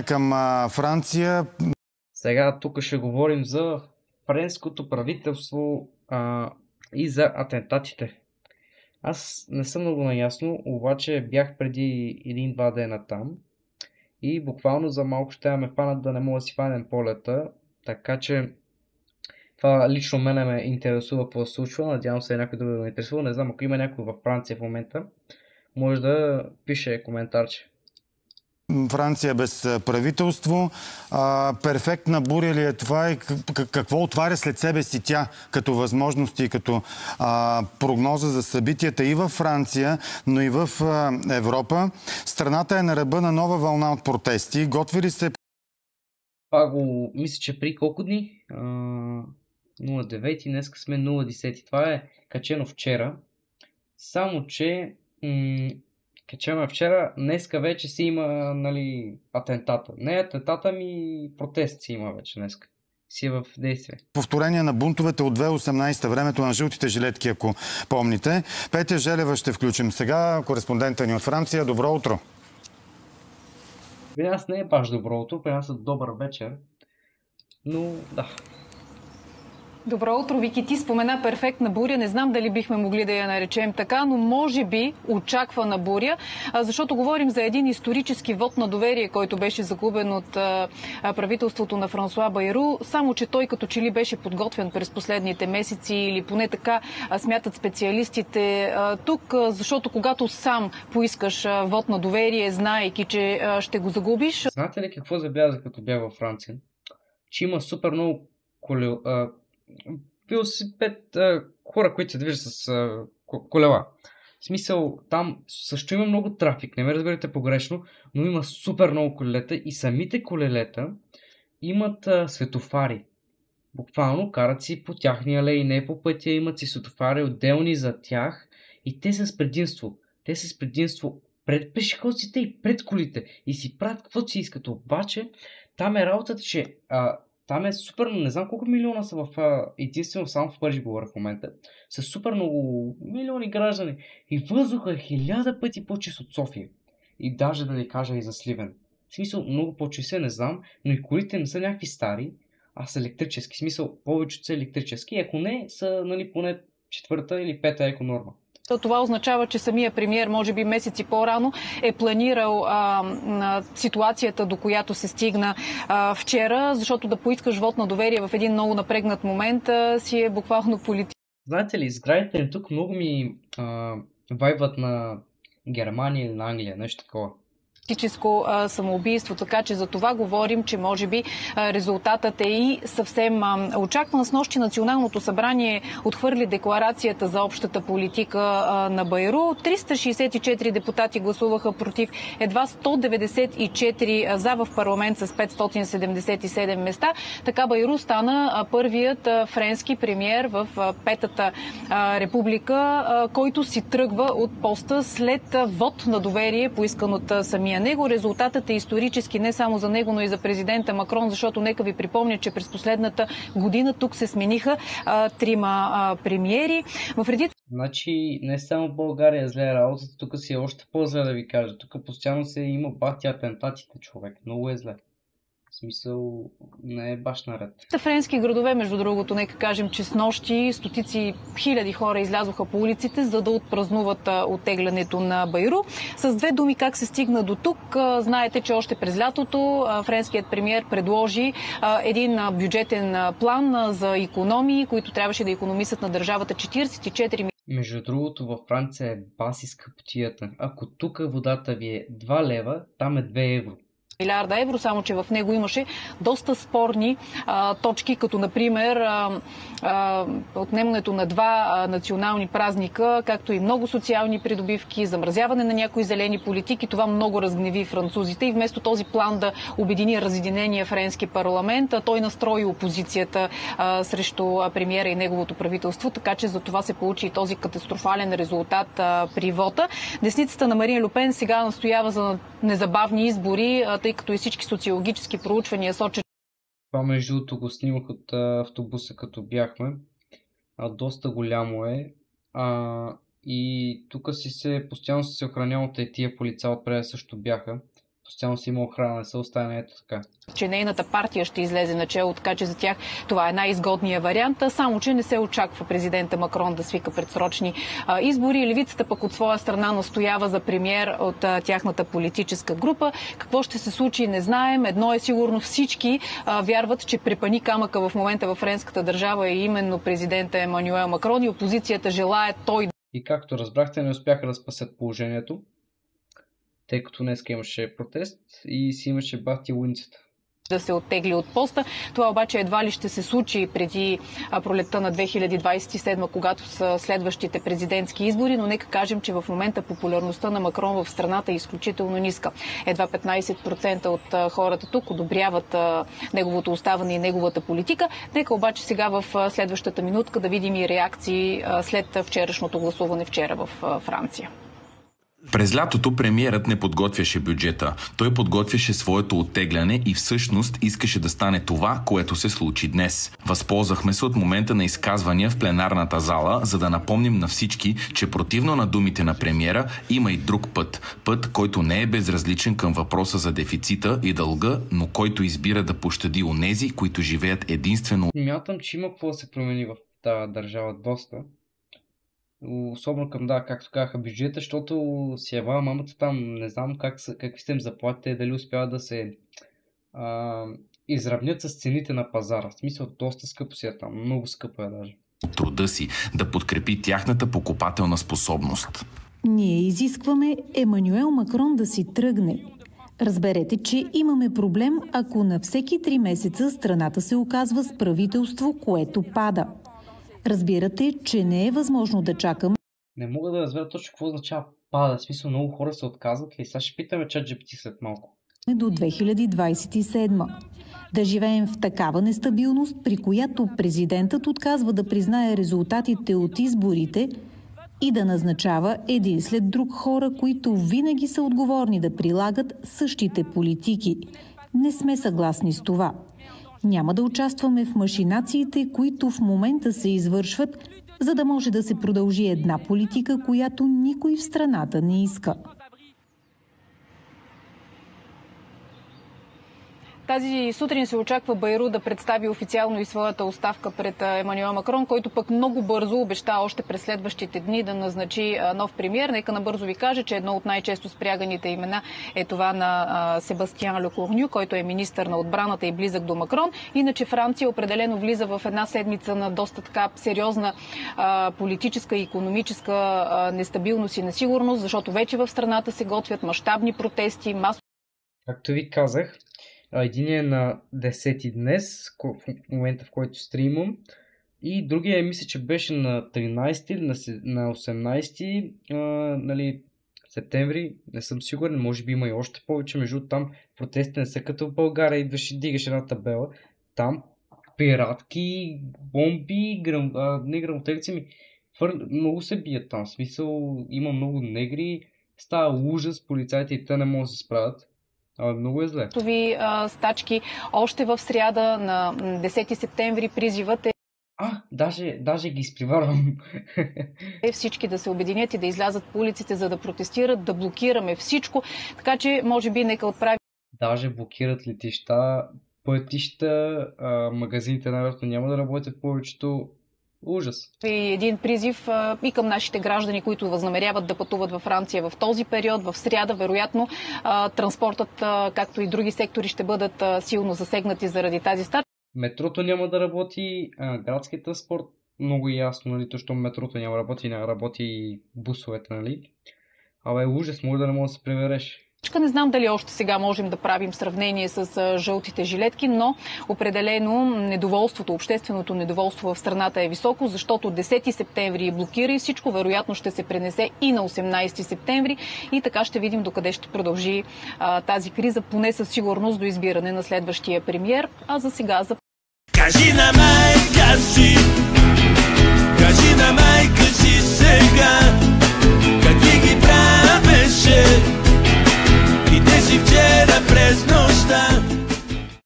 Към Франция. Сега тук ще говорим за френското правителство и за атентатите. Аз не съм много наясно, обаче бях преди 1-2 дена там и буквално за малко ще ме фанат да не мога да си фанем полета, така че това лично мене ме интересува какво се случва, надявам се някой друг да ме интересува, не знам, ако има някой във Франция в момента, може да пише коментарче. Франция без правителство. Перфектна буря ли е това и какво отваря след себе си тя като възможности и като прогноза за събитията и във Франция, но и в Европа? Страната е на ръба на нова вълна от протести. Готви ли се? Това го мисля, че при колко дни? 09, днеска сме 0-10. Това е качено вчера. Само, че качено е вчера, днеска вече си има, нали, атентата. Не атентата, ми протест си има вече днеска. Си е в действие. Повторение на бунтовете от 2018, времето на жълтите жилетки, ако помните. Петя Желева ще включим сега, кореспондента ни от Франция. Добро утро! При нас не е баш добро утро, при нас е добър вечер. Но да. Добро утро, Вики. Ти спомена перфектна буря. Не знам дали бихме могли да я наречем така, но може би очаквана буря, защото говорим за един исторически вот на доверие, който беше загубен от правителството на Франсуа Байру, само че той като че ли беше подготвен през последните месеци или поне така смятат специалистите тук, защото когато сам поискаш вот на доверие, знаейки, че ще го загубиш. Знаете ли какво забелязах като бях във Франция? Че има супер много велосипед, хора, които се движат с колела. В смисъл, там също има много трафик, не ме разберете погрешно, но има супер много колелета и самите колелета имат светофари. Буквално карат си по тяхния алеи, не по пътя, имат си светофари отделни за тях и те са с предимство. Те са с предимство пред пешеходците и пред колите и си правят каквото си искат. Обаче, там е работата, че там е супер, не знам колко милиона са единствено само в Париж говоря в момента, са супер много милиони граждани и въздуха е 1000 пъти по-чист от София. И даже да ви кажа и за Сливен. В смисъл много по-чист е, не знам, но и колите не са някакви стари, а са електрически. В смисъл повечето са електрически, ако не са, нали, поне 4-та или 5-та еконорма. Това означава, че самия премиер, може би месеци по-рано, е планирал ситуацията, до която се стигна вчера, защото да поискаш вот на доверие в един много напрегнат момент си е буквално политика. Знаете ли, сградите тук много ми вайбват на Германия или на Англия, нещо такова. Самоубийство, така че за това говорим, че може би резултатът е и съвсем очакван. Снощи Националното събрание отхвърли декларацията за общата политика на Байру. 364 депутати гласуваха против, едва 194 за в парламент с 577 места. Така Байру стана първият френски премиер в Петата република, който си тръгва от поста след вот на доверие, поискан от самия него. Резултатът е исторически не само за него, но и за президента Макрон, защото нека ви припомня, че през последната година тук се смениха 3 премиери. Значи не само в България е зле работата, тук си е още по-зле да ви кажа. Тук постоянно се има бахти атентатите, човек. Много е зле. В смисъл, не е баш наред. Френски градове, между другото, нека кажем, че снощи стотици хиляди хора излязоха по улиците, за да отпразнуват оттеглянето на Байру. С две думи как се стигна до тук. Знаете, че още през лятото френският премиер предложи един бюджетен план за икономии, които трябваше да икономисат на държавата 44 милиона. Между другото, във Франция е баси скъпотията. Ако тук водата ви е 2 лева, там е 2 евро. Милиарда евро, само че в него имаше доста спорни точки, като например отнемането на 2 национални празника, както и много социални придобивки, замразяване на някои зелени политики. Това много разгневи французите и вместо този план да обедини разединения френски парламент, той настрои опозицията срещу премиера и неговото правителство, така че за това се получи и този катастрофален резултат при вота. Десницата на Марин Ле Пен сега настоява за незабавни избори, тъй като и всички социологически проучвания сочат. Това между другото го снимах от автобуса, като бяхме. Доста голямо е. И тук постоянно се охраняват и тия полица отпред също бяха. постоянно си има охрана, не се остане ето така. Че нейната партия ще излезе начело, така че за тях това е най-изгодният вариант, само че не се очаква президента Макрон да свика предсрочни избори. Левицата пък от своя страна настоява за премиер от тяхната политическа група. Какво ще се случи, не знаем. Едно е сигурно, всички вярват, че препани камъка в момента във френската държава е именно президента Емануел Макрон и опозицията желае той. И както разбрахте, не успяха да спасят положението, тъй като днеска имаше протест и си имаше бахти улицата. Да се оттегли от поста. Това обаче едва ли ще се случи преди пролетта на 2027, когато са следващите президентски избори, но нека кажем, че в момента популярността на Макрон в страната е изключително ниска. Едва 15% от хората тук одобряват неговото оставане и неговата политика. Нека обаче сега в следващата минутка да видим и реакции след вчерашното гласуване вчера в Франция. През лятото премиерът не подготвяше бюджета. Той подготвяше своето оттегляне и всъщност искаше да стане това, което се случи днес. Възползвахме се от момента на изказвания в пленарната зала, за да напомним на всички, че противно на думите на премиера има и друг път. Път, който не е безразличен към въпроса за дефицита и дълга, но който избира да пощади онези, които живеят единствено. Мятам, че има какво да се промени в тази държава доста. Особено към, както казаха, бюджета, защото си ява мамата там, не знам какви сте им заплатите, дали успяват да се изравнят с цените на пазара. В смисъл, доста скъпо си е там, много скъпо е даже. Труда си да подкрепи тяхната покупателна способност. Ние изискваме Емануел Макрон да си тръгне. Разберете, че имаме проблем, ако на всеки 3 месеца страната се оказва с правителство, което пада. Разбирате, че не е възможно да чакаме. Не мога да разбера точно какво означава пада. В смисъл, много хора се отказват и сега ще питаме ChatGPT след малко. До 2027. Да живеем в такава нестабилност, при която президентът отказва да признае резултатите от изборите и да назначава един след друг хора, които винаги са отговорни да прилагат същите политики. Не сме съгласни с това. Няма да участваме в машинациите, които в момента се извършват, за да може да се продължи една политика, която никой в страната не иска. Тази сутрин се очаква Байру да представи официално и своята оставка пред Емануел Макрон, който пък много бързо обеща още през следващите дни да назначи нов премиер. Нека набързо ви кажа, че едно от най-често спряганите имена е това на Себастиан Лекорню, който е министър на отбраната и близък до Макрон. Иначе Франция определено влиза в една седмица на доста така сериозна политическа и икономическа нестабилност и несигурност, защото вече в страната се готвят мащабни протести, Както ви казах, един е на 10 днес, в момента в който стримам, и другия мисля, че беше на 13 или на 18 септември, не съм сигурен, може би има и още повече, между там протестите не са като в България, идваш и дигаш една табела, там пиратки, бомби, не грамотевици, много се бият там, в смисъл има много негри, става ужас, полицайите и те не могат да се справят. Много е зле. Стачки още в сряда на 10 септември призивът е даже ги изпреварвам. Всички да се обединят и да излязат по улиците, за да протестират, да блокираме всичко. Така че, може би, нека отправим. Даже блокират летища, пътища, магазините най-вероятно няма да работят повечето. Ужас. И един призив и към нашите граждани, които възнамеряват да пътуват във Франция в този период, в сряда, вероятно, транспортът, както и други сектори, ще бъдат силно засегнати заради тази стачка. Метрото няма да работи, градският транспорт, много ясно, нали, защото метрото няма да работи и бусовете, нали. Ужас, може да не може да се превереш. Не знам дали още сега можем да правим сравнение с жълтите жилетки, но определено общественото недоволство в страната е високо, защото 10 септември блокира и всичко вероятно ще се пренесе и на 18 септември и така ще видим докъде ще продължи тази криза, поне със сигурност до избиране на следващия премиер, а за сега Кажи на майка